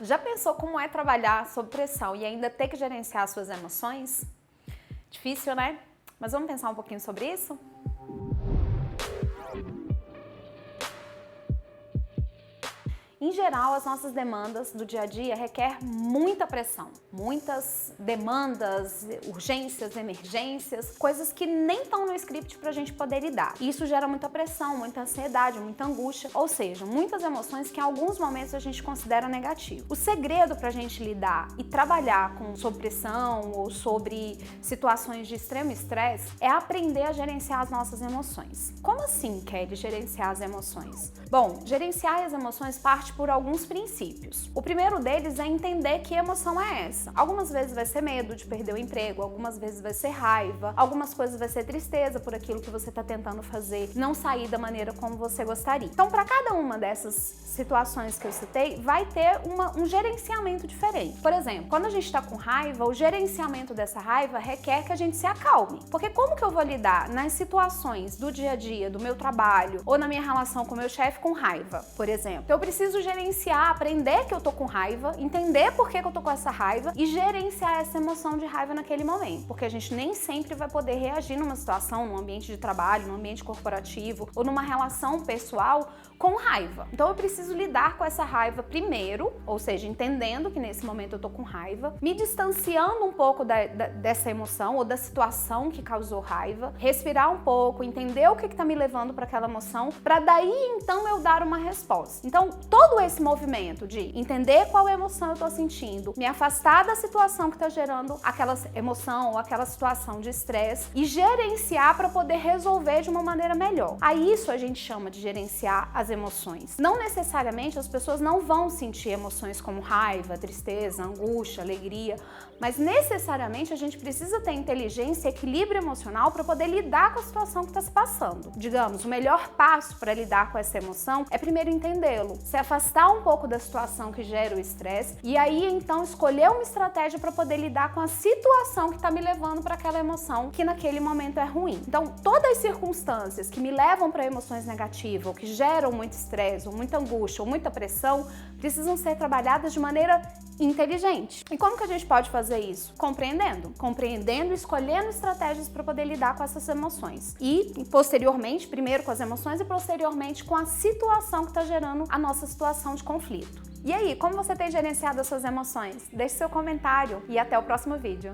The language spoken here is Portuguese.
Já pensou como é trabalhar sob pressão e ainda ter que gerenciar suas emoções? Difícil, né? Mas vamos pensar um pouquinho sobre isso? Em geral, as nossas demandas do dia a dia requerem muita pressão, muitas demandas, urgências, emergências, coisas que nem estão no script para a gente poder lidar. E isso gera muita pressão, muita ansiedade, muita angústia, ou seja, muitas emoções que em alguns momentos a gente considera negativo. O segredo para a gente lidar e trabalhar sob pressão ou sobre situações de extremo estresse é aprender a gerenciar as nossas emoções. Como assim, Kelly, gerenciar as emoções? Bom, gerenciar as emoções parte por alguns princípios. O primeiro deles é entender que emoção é essa. Algumas vezes vai ser medo de perder o emprego, algumas vezes vai ser raiva, algumas coisas vai ser tristeza por aquilo que você está tentando fazer, não sair da maneira como você gostaria. Então, para cada uma dessas situações que eu citei, vai ter um gerenciamento diferente. Por exemplo, quando a gente está com raiva, o gerenciamento dessa raiva requer que a gente se acalme. Porque como que eu vou lidar nas situações do dia a dia, do meu trabalho, ou na minha relação com o meu chefe com raiva, por exemplo? Então, eu preciso gerenciar, aprender que eu tô com raiva, entender por que eu tô com essa raiva e gerenciar essa emoção de raiva naquele momento. Porque a gente nem sempre vai poder reagir numa situação, num ambiente de trabalho, num ambiente corporativo ou numa relação pessoal com raiva. Então eu preciso lidar com essa raiva primeiro, ou seja, entendendo que nesse momento eu tô com raiva, me distanciando um pouco dessa emoção ou da situação que causou raiva, respirar um pouco, entender o que tá me levando para aquela emoção, para daí então eu dar uma resposta. Então todo esse movimento de entender qual emoção eu tô sentindo, me afastar da situação que tá gerando aquela emoção ou aquela situação de estresse e gerenciar para poder resolver de uma maneira melhor. A isso a gente chama de gerenciar as emoções. Não necessariamente as pessoas não vão sentir emoções como raiva, tristeza, angústia, alegria, mas necessariamente a gente precisa ter inteligência e equilíbrio emocional para poder lidar com a situação que está se passando. Digamos, o melhor passo para lidar com essa emoção é primeiro entendê-lo, se afastar um pouco da situação que gera o estresse e aí então escolher uma estratégia para poder lidar com a situação que está me levando para aquela emoção que naquele momento é ruim. Então, todas as circunstâncias que me levam para emoções negativas ou que geram muito estresse, ou muita angústia, ou muita pressão, precisam ser trabalhadas de maneira inteligente. E como que a gente pode fazer isso? Compreendendo e escolhendo estratégias para poder lidar com essas emoções. E posteriormente, primeiro com as emoções e posteriormente com a situação que está gerando a nossa situação de conflito. E aí, como você tem gerenciado as suas emoções? Deixe seu comentário e até o próximo vídeo.